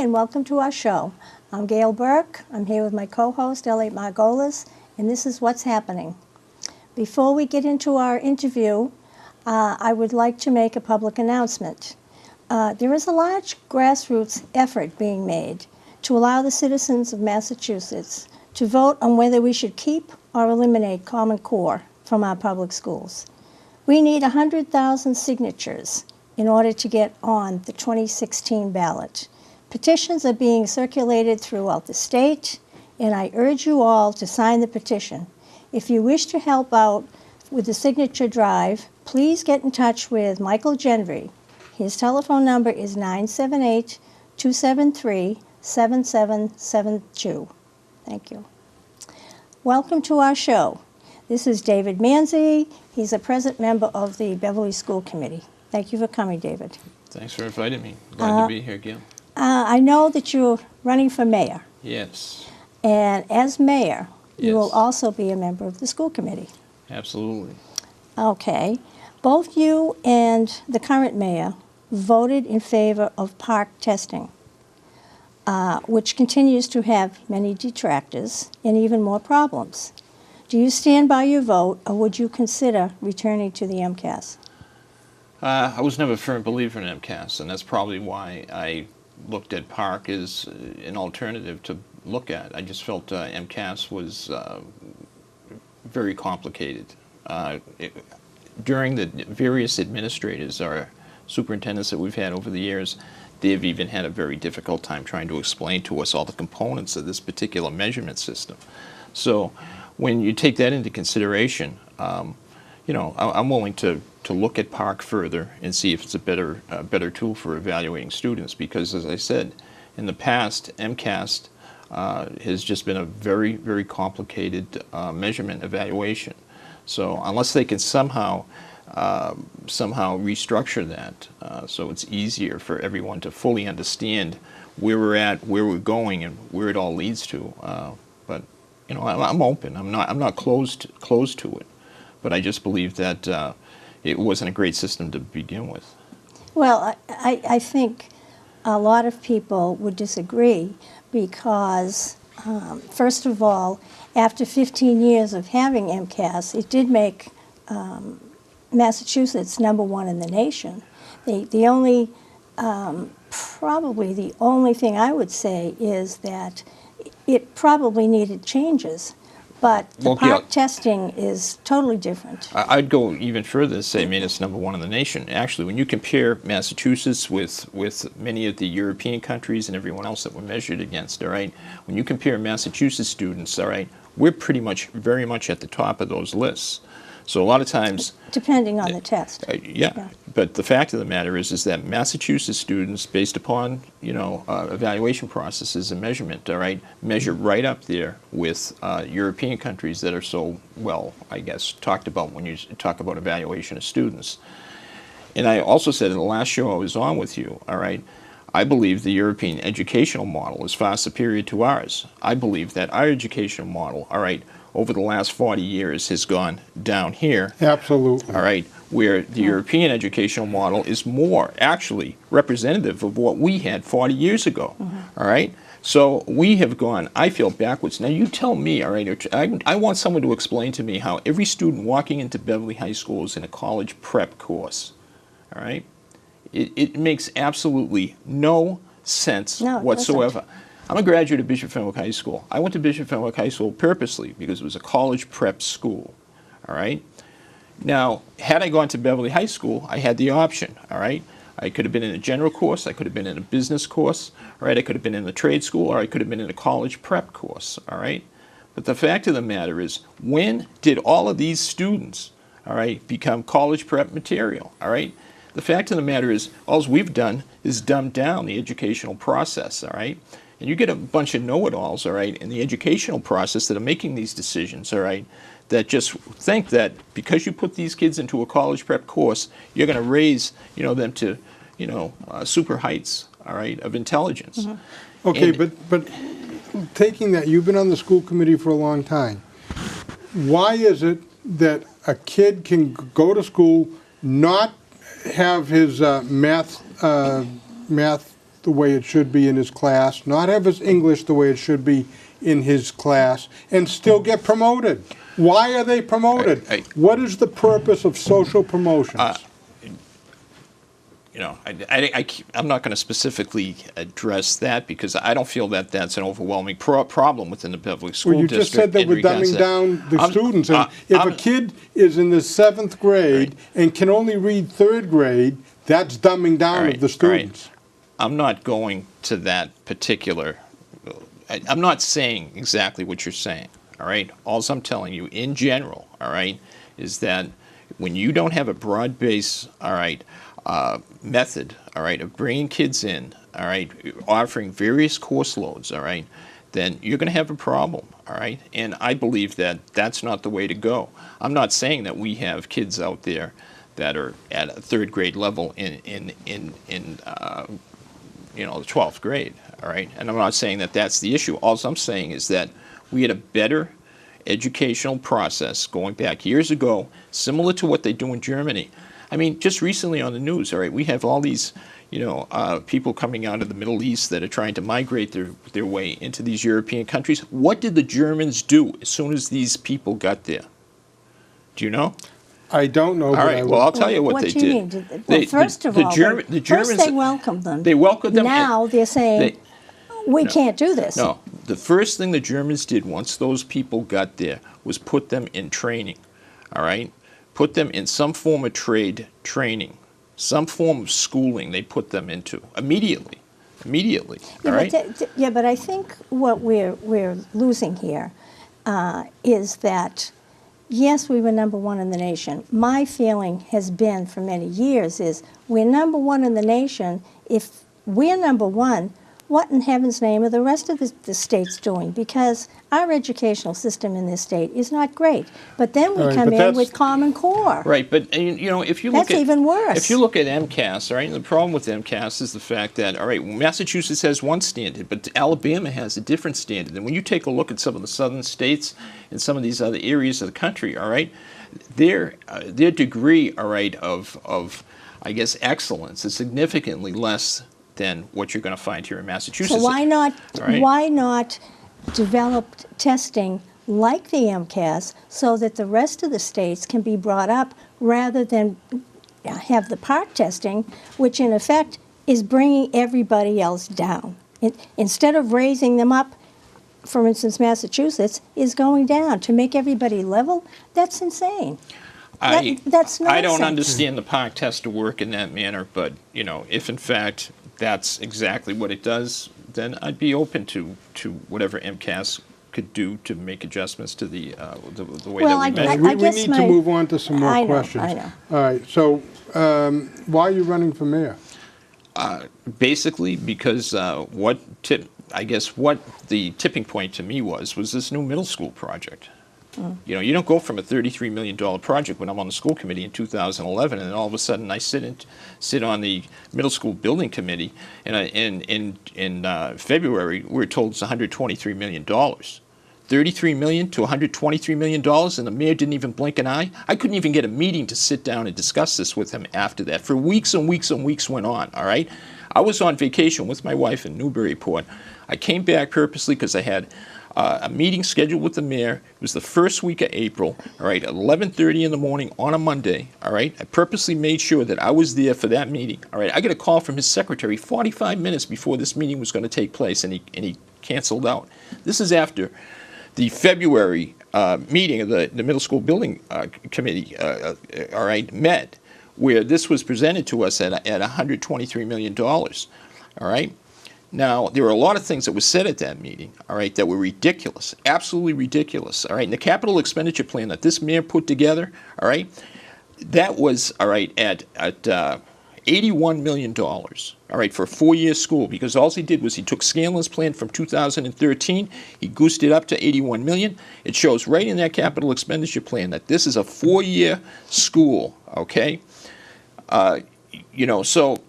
and welcome to our show. I'm Gail Burke. I'm here with my co-host, Elliot Margolis, and this is What's Happening. Before we get into our interview, I would like to make a public announcement. There is a large grassroots effort being made to allow the citizens of Massachusetts to vote on whether we should keep or eliminate Common Core from our public schools. We need 100,000 signatures in order to get on the 2016 ballot. Petitions are being circulated throughout the state, and I urge you all to sign the petition. If you wish to help out with the signature drive, please get in touch with Michael Genry. His telephone number is 978-273-7772. Thank you. Welcome to our show. This is David Manzi. He's a present member of the Beverly School Committee. Thank you for coming, David. Thanks for inviting me. Glad to be here, Gail. I know that you're running for mayor. Yes. And as mayor, you will Yes. also be a member of the school committee. Absolutely. Okay. Both you and the current mayor voted in favor of park testing, which continues to have many detractors and even more problems. Do you stand by your vote, or would you consider returning to the MCAS? I was never a firm believer in MCAS, and that's probably why I looked at park as an alternative to look at. I just felt MCAS was very complicated. During the various administrators or superintendents that we've had over the years, they've even had a very difficult time trying to explain to us all the components of this particular measurement system. So when you take that into consideration, you know, I'm willing to look at park further and see if it's a better tool for evaluating students, because as I said, in the past, MCAS has just been a very, very complicated measurement evaluation. So unless they can somehow restructure that so it's easier for everyone to fully understand where we're at, where we're going, and where it all leads to. But you know, I'm open. I'm not closed to it. But I just believe that it wasn't a great system to begin with. Well, I think a lot of people would disagree because, first of all, after 15 years of having MCAS, it did make Massachusetts #1 in the nation. The only, probably the only thing I would say is that it probably needed changes. But the park testing is totally different. I'd go even further and say, I mean, it's #1 in the nation. Actually, when you compare Massachusetts with many of the European countries and everyone else that we're measured against, all right, when you compare Massachusetts students, all right, we're pretty much, very much at the top of those lists. So a lot of times... Depending on the test. Yeah, but the fact of the matter is that Massachusetts students, based upon, you know, evaluation processes and measurement, all right, measure right up there with European countries that are so well, I guess, talked about when you talk about evaluation of students. And I also said in the last show I was on with you, all right, I believe the European educational model is far superior to ours. I believe that our educational model, all right, over the last 40 years has gone down here. Absolutely. All right, where the European educational model is more actually representative of what we had 40 years ago. All right, so we have gone, I feel, backwards. Now you tell me, all right, I want someone to explain to me how every student walking into Beverly High School is in a college prep course. All right, it makes absolutely no sense whatsoever. I'm a graduate of Bishop Fenwick High School. I went to Bishop Fenwick High School purposely because it was a college prep school, all right? Now, had I gone to Beverly High School, I had the option, all right? I could have been in a general course, I could have been in a business course, all right? I could have been in the trade school, or I could have been in a college prep course, all right? But the fact of the matter is, when did all of these students, all right, become college prep material, all right? The fact of the matter is, all we've done is dumb down the educational process, all right? And you get a bunch of know-it-alls, all right, in the educational process that are making these decisions, all right, that just think that because you put these kids into a college prep course, you're going to raise, you know, them to, you know, super heights, all right, of intelligence. Okay, but taking that, you've been on the school committee for a long time. Why is it that a kid can go to school, not have his math the way it should be in his class, not have his English the way it should be in his class, and still get promoted? Why are they promoted? What is the purpose of social promotions? You know, I'm not going to specifically address that because I don't feel that that's an overwhelming problem within the Beverly School Well, you District. just said that we're dumbing down the students. And if a kid is in the 7th grade and can only read 3rd grade, that's dumbing down of the students. I'm not going to that particular. I'm not saying exactly what you're saying. All right. All I'm telling you, in general, all right, is that when you don't have a broad base, all right, method, all right, of bringing kids in, all right, offering various course loads, all right, then you're going to have a problem, all right? And I believe that that's not the way to go. I'm not saying that we have kids out there that are at a 3rd grade level in you know, the 12th grade, all right? And I'm not saying that that's the issue. All I'm saying is that we had a better educational process going back years ago, similar to what they do in Germany. I mean, just recently on the news, all right, we have all these, you know, people coming out of the Middle East that are trying to migrate their way into these European countries. What did the Germans do as soon as these people got there? Do you know? I don't know. All right, well, I'll tell you what they did. Well, first of all, first they welcomed them. They welcomed them. Now they're saying, we can't do this. No, the first thing the Germans did once those people got there was put them in training, all right? Put them in some form of trade training, some form of schooling they put them into immediately, all right? But I think what we're losing here is that, yes, we were #1 in the nation. My feeling has been for many years is we're #1 in the nation. If we're #1, what in heaven's name are the rest of the states doing? Because our educational system in this state is not great. But then we come in with Common Core. Right, but you know, if you look that's even worse. If you look at MCAS, all right, the problem with MCAS is the fact that, all right, Massachusetts has one standard, but Alabama has a different standard. And when you take a look at some of the southern states and some of these other areas of the country, all right, their degree, all right, of I guess excellence is significantly less than what you're going to find here in Massachusetts. So why not? Right? Why not develop testing like the MCAS so that the rest of the states can be brought up rather than have the PARCC testing, which in effect is bringing everybody else down. Instead of raising them up, for instance, Massachusetts is going down to make everybody level. That's insane. That's nonsense. I don't understand the PARCC test to work in that manner, but you know, if in fact that's exactly what it does, then I'd be open to whatever MCAS could do to make adjustments to the way that we measure. We need to move on to some more questions. I know. All right. So, why are you running for mayor? Basically, because what the tipping point to me was this new middle school project. You know, you don't go from a $33 million project when I'm on the school committee in 2011, and then all of a sudden I sit on the middle school building committee, and in February we were told it's $123 million. $33 million to $123 million, and the mayor didn't even blink an eye. I couldn't even get a meeting to sit down and discuss this with him after that. For weeks and weeks and weeks went on, all right? I was on vacation with my wife in Newburyport. I came back purposely because I had a meeting scheduled with the mayor. It was the first week of April, all right, at 11:30 in the morning on a Monday, all right? I purposely made sure that I was there for that meeting, all right? I got a call from his secretary 45 minutes before this meeting was going to take place, and he canceled out. This is after the February meeting of the middle school building committee, all right, met, where this was presented to us at $123 million, all right? Now, there were a lot of things that were said at that meeting, all right, that were ridiculous, absolutely ridiculous, all right? And the capital expenditure plan that this mayor put together, all right, that was, all right, at $81 million, all right, for a 4-year school, because all he did was he took Scanlon's plan from 2013, he goosed it up to $81 million. It shows right in that capital expenditure plan that this is a 4-year school, okay? You know, so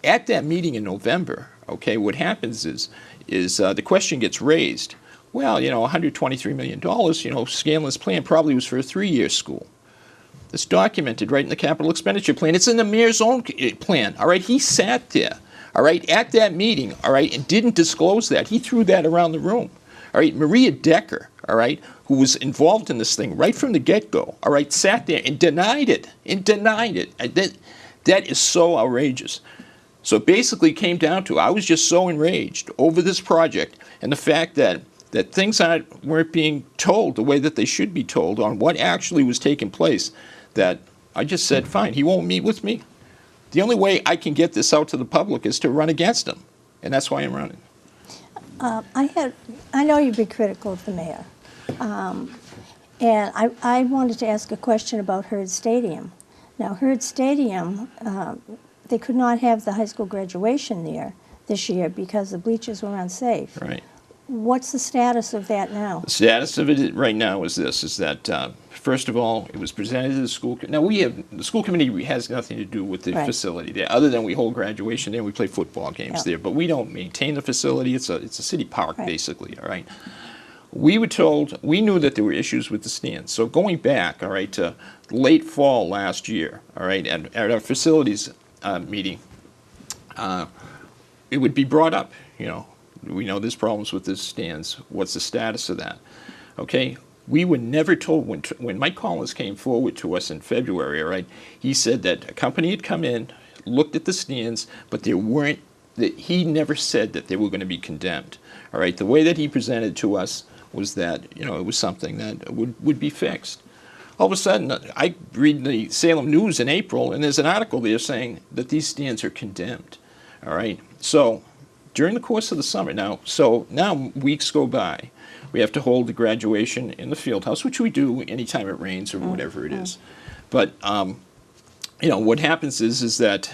at that meeting in November, okay, what happens is the question gets raised. Well, you know, $123 million, you know, Scanlon's plan probably was for a 3-year school. It's documented right in the capital expenditure plan. It's in the mayor's own plan, all right? He sat there, all right, at that meeting, all right, and didn't disclose that. He threw that around the room. All right, Maria Decker, all right, who was involved in this thing right from the get-go, all right, sat there and denied it, That is so outrageous. So it basically came down to, I was just so enraged over this project and the fact that things weren't being told the way that they should be told on what actually was taking place, that I just said, fine, he won't meet with me. The only way I can get this out to the public is to run against him, and that's why I'm running. I know you've been critical of the mayor, and I wanted to ask a question about Hurd Stadium. Now, Hurd Stadium, they could not have the high school graduation there this year because the bleachers were unsafe. Right. What's the status of that now? The status of it right now is this, is that, first of all, it was presented to the school. Now, the school committee has nothing to do with the facility there, other than we hold graduation there, we play football games there, but we don't maintain the facility. It's a city park, basically, all right? We were told, we knew that there were issues with the stands. So going back, all right, to late fall last year, all right, at our facilities meeting, it would be brought up, we know there's problems with the stands. What's the status of that? Okay, we were never told when Mike Collins came forward to us in February, all right, he said that a company had come in, looked at the stands, but he never said that they were going to be condemned. All right, the way that he presented to us was that, it was something that would be fixed. All of a sudden, I read the Salem News in April, and there's an article there saying that these stands are condemned. All right, so during the course of the summer now weeks go by. We have to hold the graduation in the field house, which we do anytime it rains or whatever it is. But what happens is that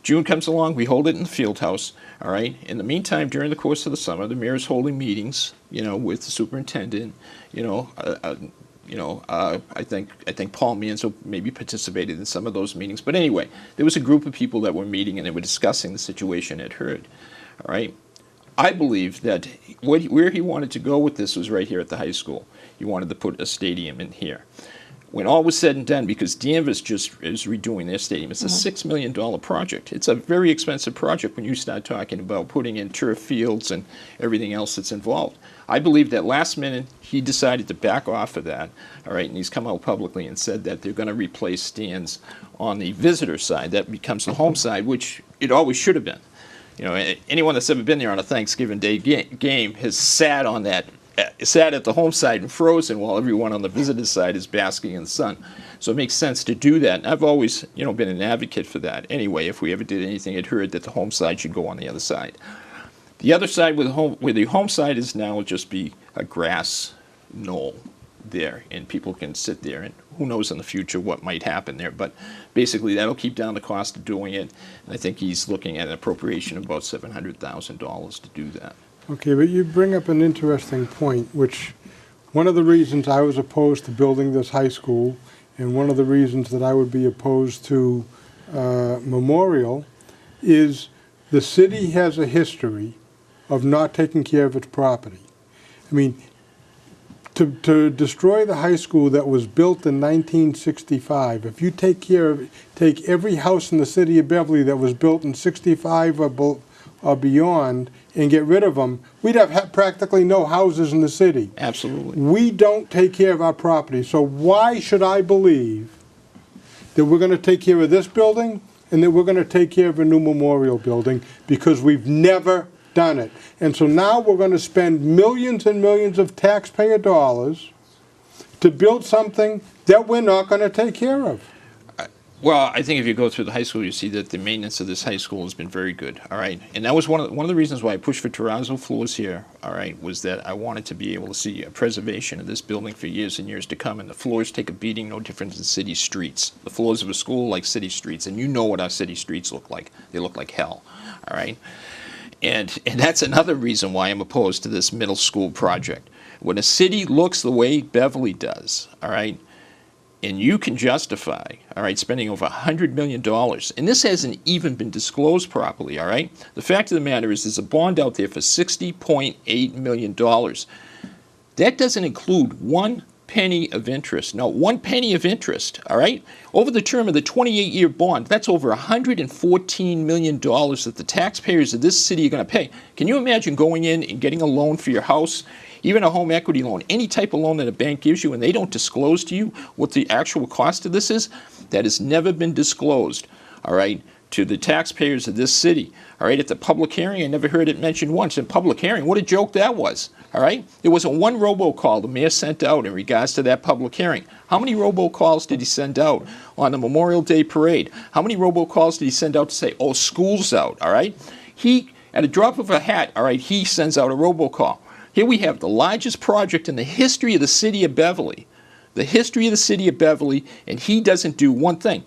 June comes along, we hold it in the field house. All right. In the meantime, during the course of the summer, the mayor's holding meetings, with the superintendent. I think Paul Manzo maybe participated in some of those meetings. But anyway, there was a group of people that were meeting and they were discussing the situation at Hurd. All right. I believe that where he wanted to go with this was right here at the high school. He wanted to put a stadium in here. When all was said and done, because Danvers just is redoing their stadium, it's a $6 million project. It's a very expensive project when you start talking about putting in turf fields and everything else that's involved. I believe that last minute he decided to back off of that, all right, and he's come out publicly and said that they're going to replace stands on the visitor side. That becomes the home side, which it always should have been. Anyone that's ever been there on a Thanksgiving Day game has sat at the home side and frozen while everyone on the visitor side is basking in the sun. So it makes sense to do that. And I've always, been an advocate for that. Anyway, if we ever did anything, I'd heard that the home side should go on the other side. The other side where the home side is now will just be a grass knoll there, and people can sit there, and who knows in the future what might happen there. But basically, that'll keep down the cost of doing it. And I think he's looking at an appropriation of about $700,000 to do that. Okay, but you bring up an interesting point, which one of the reasons I was opposed to building this high school, and one of the reasons that I would be opposed to Memorial, is the city has a history of not taking care of its property. I mean, to destroy the high school that was built in 1965, if you take every house in the city of Beverly that was built in 65 or beyond and get rid of them, we'd have practically no houses in the city. Absolutely. We don't take care of our property. So why should I believe that we're going to take care of this building and that we're going to take care of a new memorial building? Because we've never done it. And so now we're going to spend millions and millions of taxpayer dollars to build something that we're not going to take care of. Well, I think if you go through the high school, you see that the maintenance of this high school has been very good, all right? And that was one of the reasons why I pushed for terrazzo floors here, all right, was that I wanted to be able to see a preservation of this building for years and years to come. And the floors take a beating no different than city streets. The floors of a school like city streets, and you know what our city streets look like. They look like hell, all right? And that's another reason why I'm opposed to this middle school project. When a city looks the way Beverly does, all right, and you can justify, all right, spending over $100 million, and this hasn't even been disclosed properly, all right? The fact of the matter is there's a bond out there for $60.8 million. That doesn't include one penny of interest. Now, 1 penny of interest, all right, over the term of the 28-year bond, that's over $114 million that the taxpayers of this city are going to pay. Can you imagine going in and getting a loan for your house, even a home equity loan, any type of loan that a bank gives you, and they don't disclose to you what the actual cost of this is? That has never been disclosed, all right, to the taxpayers of this city. All right, at the public hearing, I never heard it mentioned once. In public hearing, what a joke that was. All right, there wasn't one robocall the mayor sent out in regards to that public hearing. How many robocalls did he send out on the Memorial Day parade? How many robocalls did he send out to say, oh, school's out? All right, he, at a drop of a hat, all right, he sends out a robocall. Here we have the largest project in the history of the city of Beverly, the history of the city of Beverly, and he doesn't do one thing.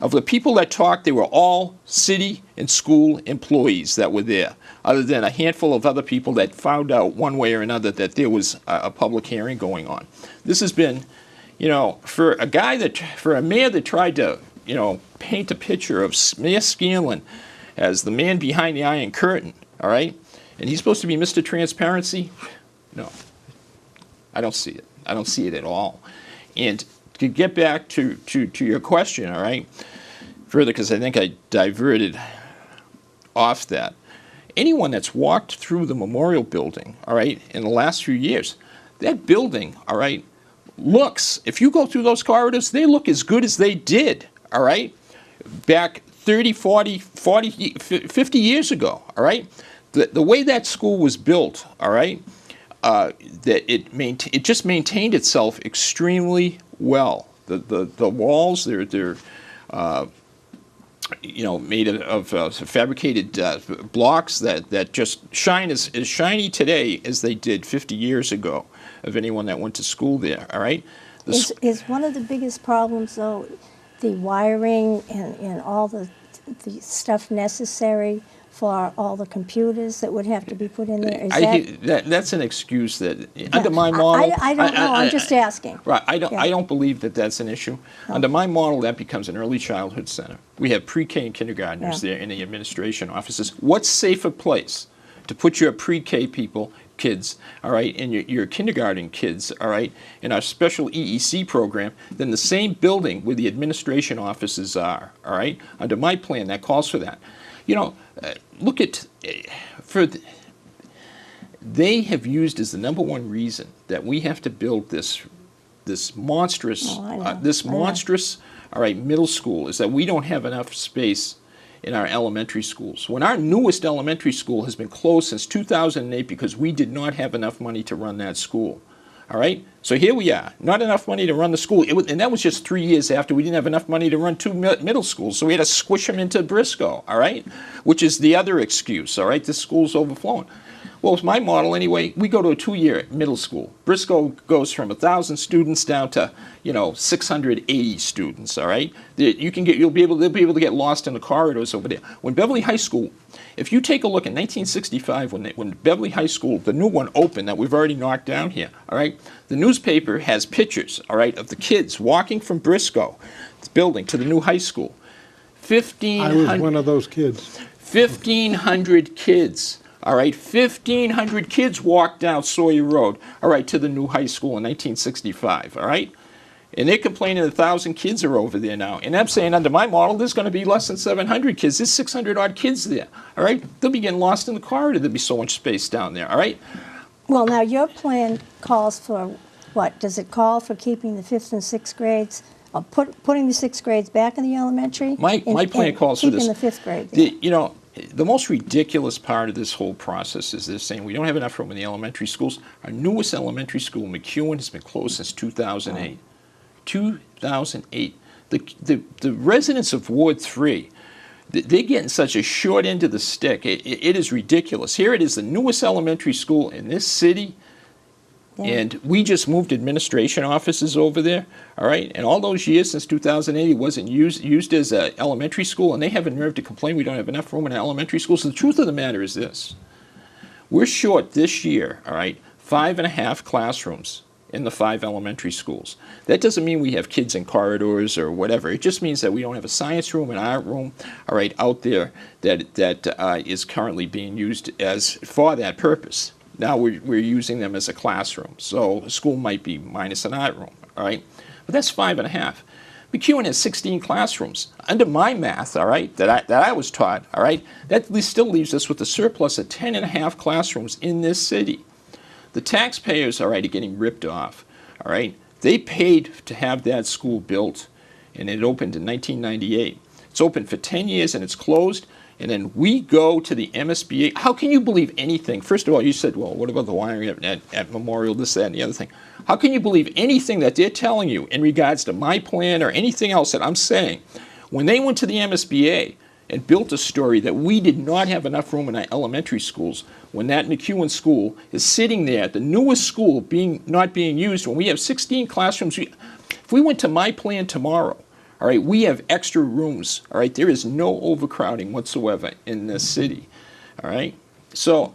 Of the people that talked, they were all city and school employees that were there, other than a handful of other people that found out one way or another that there was a public hearing going on. This has been, you know, for a mayor that tried to, you know, paint a picture of Mayor Scanlon as the man behind the Iron Curtain, all right? And he's supposed to be Mr. Transparency? No, I don't see it. I don't see it at all. And to get back to your question, all right, further, because I think I diverted off that. Anyone that's walked through the Memorial Building, all right, in the last few years, that building, all right, looks, if you go through those corridors, they look as good as they did, all right, back 30, 40, 50 years ago, all right? The way that school was built, all right, that it just maintained itself extremely well. The walls, they're you know, made of fabricated blocks that just shine as shiny today as they did 50 years ago of anyone that went to school there, all right? Is one of the biggest problems, though, the wiring and all the stuff necessary for all the computers that would have to be put in there? That's an excuse that, under my model... I don't know, I'm just asking. Right, I don't believe that that's an issue. No. Under my model, that becomes an early childhood center. We have pre-K and kindergartners there in the administration offices. What safer place to put your pre-K kids, all right, and your kindergarten kids, all right, in our special EEC program than the same building where the administration offices are, all right? Under my plan, that calls for that. You know, look at, they have used as the #1 reason that we have to build this monstrous, all right, middle school is that we don't have enough space in our elementary schools. When our newest elementary school has been closed since 2008 because we did not have enough money to run that school. All right? So here we are, not enough money to run the school. And that was just 3 years after we didn't have enough money to run 2 middle schools. So we had to squish them into Briscoe, all right? Which is the other excuse, all right? This school's overflowing. Well, with my model anyway, we go to a 2-year middle school. Briscoe goes from 1,000 students down to, you know, 680 students, all right? They'll be able to get lost in the corridors over there. When Beverly High School, if you take a look in 1965, when Beverly High School, the new one opened that we've already knocked down here, all right? The newspaper has pictures, all right, of the kids walking from Briscoe, the building, to the new high school. 1,500. I was one of those kids. 1,500 kids. All right, 1,500 kids walked down Sawyer Road, all right, to the new high school in 1965, all right? And they're complaining 1,000 kids are over there now. And I'm saying under my model, there's going to be less than 700 kids. There's 600-odd kids there, all right? They'll be getting lost in the corridor. There'll be so much space down there, all right? Well, now, your plan calls for what? Does it call for keeping the 5th and 6th grades, or putting the 6th grades back in the elementary? My plan calls for this. Keeping the 5th grade. You know, the most ridiculous part of this whole process is they're saying we don't have enough room in the elementary schools. Our newest elementary school, McEwen, has been closed since 2008. 2008. The residents of Ward 3, they're getting such a short end of the stick. It is ridiculous. Here it is, the newest elementary school in this city, and we just moved administration offices over there, all right? And all those years since 2008, it wasn't used as an elementary school, and they have a nerve to complain we don't have enough room in an elementary school. So the truth of the matter is this. We're short this year, all right, 5.5 classrooms in the 5 elementary schools. That doesn't mean we have kids in corridors or whatever. It just means that we don't have a science room, an art room, all right, out there that is currently being used for that purpose. Now we're using them as a classroom. So the school might be minus an art room, all right? But that's 5.5. McEwen has 16 classrooms. Under my math, all right, that I was taught, all right, that still leaves us with a surplus of 10.5 classrooms in this city. The taxpayers, all right, are getting ripped off, all right? They paid to have that school built, and it opened in 1998. It's open for 10 years and it's closed, and then we go to the MSBA. How can you believe anything? First of all, you said, well, what about the wiring at Memorial, this, that, and the other thing? How can you believe anything that they're telling you in regards to my plan or anything else that I'm saying? When they went to the MSBA and built a story that we did not have enough room in our elementary schools, when that McEwen school is sitting there, the newest school not being used, when we have 16 classrooms, if we went to my plan tomorrow, all right, we have extra rooms, all right? There is no overcrowding whatsoever in this city, all right? So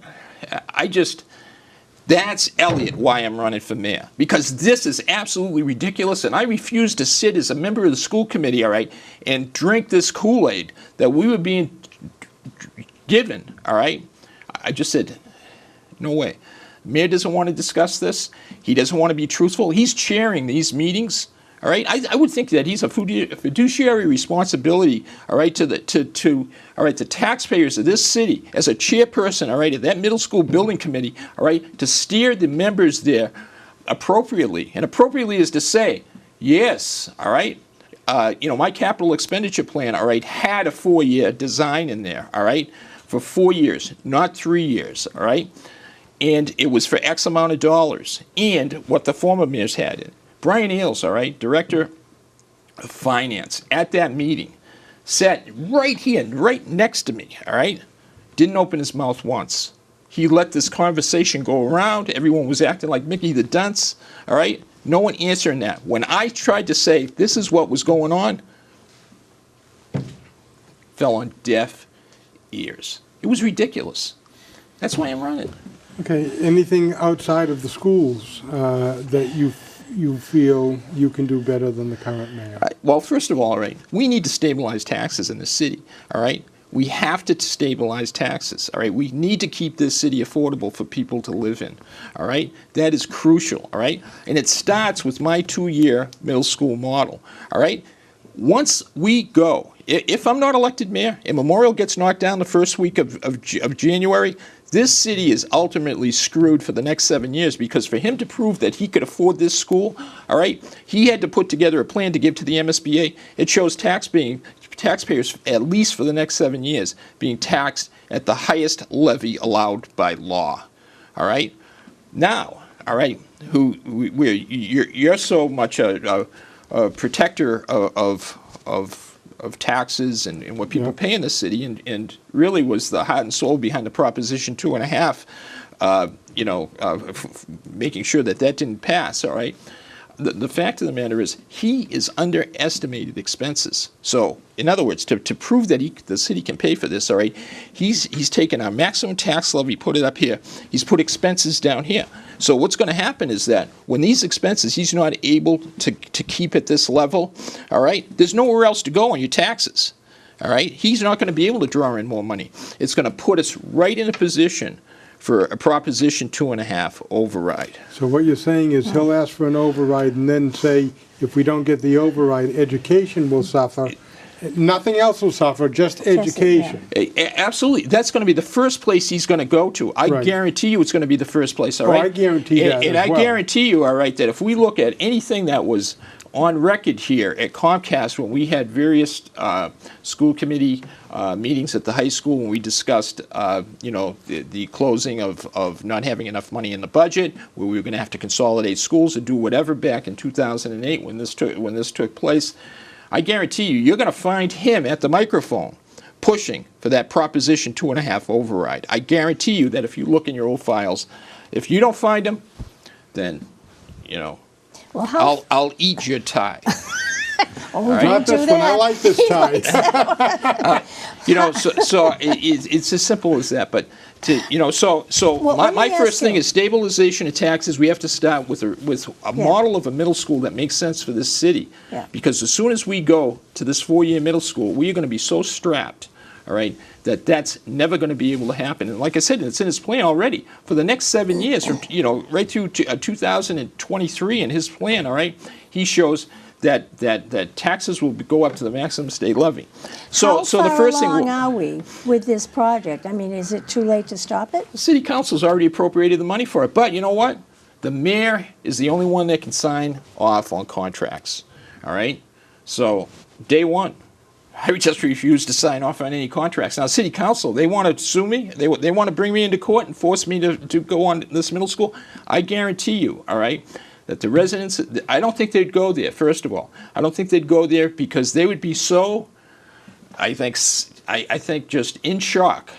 that's, Elliot, why I'm running for mayor. Because this is absolutely ridiculous, and I refuse to sit as a member of the school committee, all right, and drink this Kool-Aid that we were being given, all right? I just said, no way. The mayor doesn't want to discuss this. He doesn't want to be truthful. He's chairing these meetings. All right, I would think that he's a fiduciary responsibility, all right, to the taxpayers of this city as a chairperson, all right, of that middle school building committee, all right, to steer the members there appropriately. And appropriately is to say, yes, all right, my capital expenditure plan, all right, had a 4-year design in there, all right, for 4 years, not 3 years, all right, and it was for X amount of dollars, and what the former mayors had in. Brian Eales, all right, Director of Finance, at that meeting, sat right here, right next to me, all right, didn't open his mouth once. He let this conversation go around. Everyone was acting like Mickey the Dunce, all right? No one answering that. When I tried to say this is what was going on, fell on deaf ears. It was ridiculous. That's why I'm running. Okay, anything outside of the schools that you feel you can do better than the current mayor? Well, first of all, right, we need to stabilize taxes in the city, all right? We have to stabilize taxes, all right? We need to keep this city affordable for people to live in, all right? That is crucial, all right? And it starts with my 2-year middle school model, all right? Once we go, if I'm not elected mayor and Memorial gets knocked down the first week of January, this city is ultimately screwed for the next 7 years, because for him to prove that he could afford this school, all right, he had to put together a plan to give to the MSBA. It shows taxpayers, at least for the next 7 years, being taxed at the highest levy allowed by law, all right? Now, all right, you're so much a protector of taxes and what people pay in the city, and really was the heart and soul behind the Proposition 2.5, making sure that didn't pass, all right? The fact of the matter is he is underestimated expenses. So, in other words, to prove that the city can pay for this, all right, he's taken our maximum tax levy, put it up here. He's put expenses down here. So what's going to happen is that when these expenses, he's not able to keep at this level, all right, there's nowhere else to go on your taxes, all right? He's not going to be able to draw in more money. It's going to put us right in a position for a Proposition 2.5 override. So what you're saying is he'll ask for an override and then say, if we don't get the override, education will suffer. Nothing else will suffer, just education. Absolutely. That's going to be the first place he's going to go to. I guarantee you it's going to be the first place, all right? I guarantee that And as I well. guarantee you, all right, that if we look at anything that was on record here at Comcast when we had various school committee meetings at the high school, when we discussed, the closing of not having enough money in the budget, where we were going to have to consolidate schools or do whatever back in 2008 when this took place, I guarantee you're going to find him at the microphone pushing for that Proposition 2.5 override. I guarantee you that if you look in your old files, if you don't find him, then, I'll eat your tie. Right? Not this one. I like this tie. So it's as simple as that. But my first thing is stabilization of taxes. We have to start with a model of a middle school that makes sense for this city. Yeah. Because as soon as we go to this 4-year middle school, we are going to be so strapped, all right, that's never going to be able to happen. And like I said, it's in his plan already for the next 7 years, from, right through 2023 in his plan, all right, he shows that taxes will go up to the maximum state levy. So the first thing... How far along are we with this project? I mean, is it too late to stop it? The city council's already appropriated the money for it, but you know what? The mayor is the only one that can sign off on contracts, all right? So, day one, I just refuse to sign off on any contracts. Now, city council, they want to sue me. They want to bring me into court and force me to go on this middle school. I guarantee you, all right, that the residents, I don't think they'd go there, first of all. I don't think they'd go there because they would be so, I think just in shock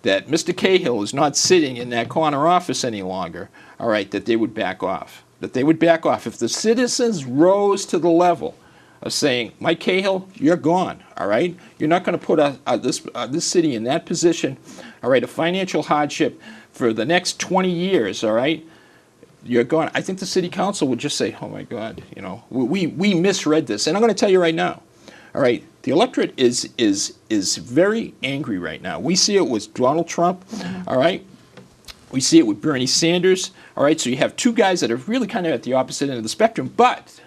that Mr. Cahill is not sitting in that corner office any longer, all right, that they would back off. That they would back off. If the citizens rose to the level of saying, Mike Cahill, you're gone, all right? You're not going to put this city in that position, all right, a financial hardship for the next 20 years, all right? You're gone. I think the city council would just say, oh my God, we misread this. And I'm going to tell you right now, all right, the electorate is very angry right now. We see it with Donald Trump, all right? We see it with Bernie Sanders, all right? So you have two guys that are really kind of at the opposite end of the spectrum, but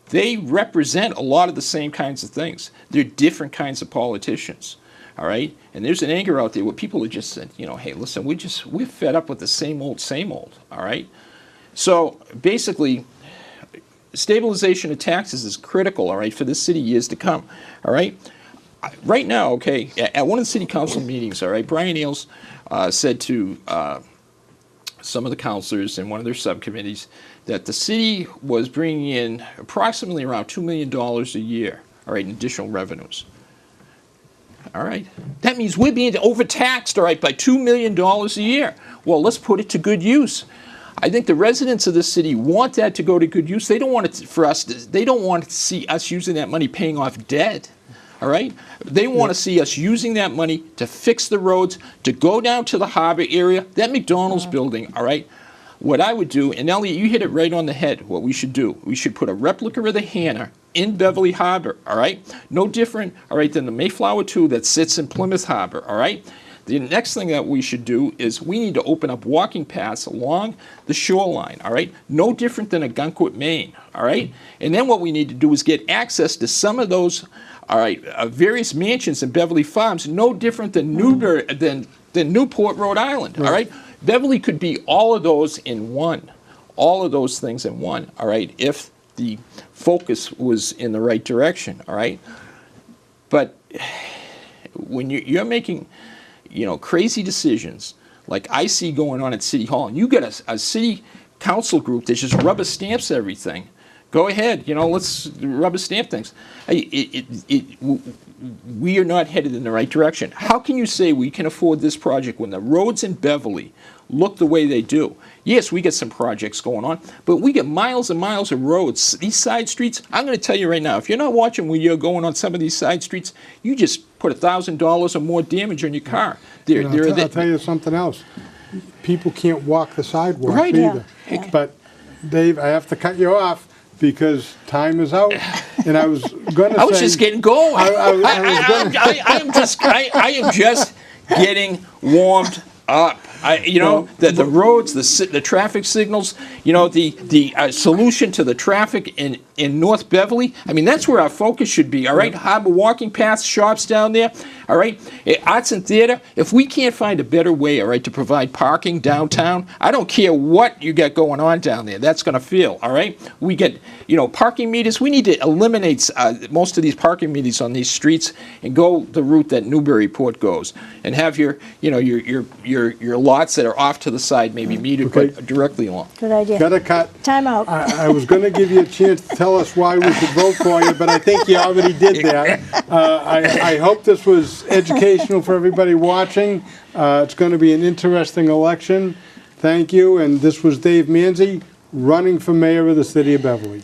they represent a lot of the same kinds of things. They're different kinds of politicians, all right? And there's an anger out there where people are just saying, hey, listen, we're fed up with the same old, all right? So basically, stabilization of taxes is critical, all right, for this city years to come, all right? Right now, okay, at one of the city council meetings, all right, Brian Ailes said to some of the councilors in one of their subcommittees that the city was bringing in approximately around $2 million a year, all right, in additional revenues. All right, that means we're being overtaxed, all right, by $2 million a year. Well, let's put it to good use. I think the residents of this city want that to go to good use. They don't want it for us. They don't want to see us using that money paying off debt. All right? They want to see us using that money to fix the roads, to go down to the harbor area, that McDonald's building, all right? What I would do, and Elliot, you hit it right on the head, what we should do. We should put a replica of the Hannah in Beverly Harbor, all right? No different, all right, than the Mayflower 2 that sits in Plymouth Harbor, all right? The next thing that we should do is we need to open up walking paths along the shoreline, all right? No different than a Gunquit, Maine, all right? And then what we need to do is get access to some of those, all right, various mansions in Beverly Farms, no different than Newport, Rhode Island, all right? Beverly could be all of those in one, all of those things in one, all right, if the focus was in the right direction, all right? But when you're making, crazy decisions like I see going on at City Hall, and you get a city council group that just rubber stamps everything. Go ahead, let's rubber stamp things. We are not headed in the right direction. How can you say we can afford this project when the roads in Beverly look the way they do? Yes, we get some projects going on, but we get miles and miles of roads. These side streets, I'm going to tell you right now, if you're not watching when you're going on some of these side streets, you just put $1,000 or more damage on your car. I'll tell you something else. People can't walk the sidewalks right, either. Yeah. But, Dave, I have to cut you off because time is out, and I was going to say... I was just getting going. I am just getting warmed up. The roads, the traffic signals, the solution to the traffic in North Beverly. I mean, that's where our focus should be, all right? Harbor walking paths, shops down there, all right? Arts and theater. If we can't find a better way, all right, to provide parking downtown, I don't care what you got going on down there. That's going to fail, all right? We get, parking meters. We need to eliminate most of these parking meters on these streets and go the route that Newburyport goes, and have your lots that are off to the side, maybe metered but directly along. Good idea. Got to cut. Time out. I was going to give you a chance to tell us why we should vote for you, but I think you already did that. I hope this was educational for everybody watching. It's going to be an interesting election. Thank you. And this was Dave Manzi, running for mayor of the city of Beverly.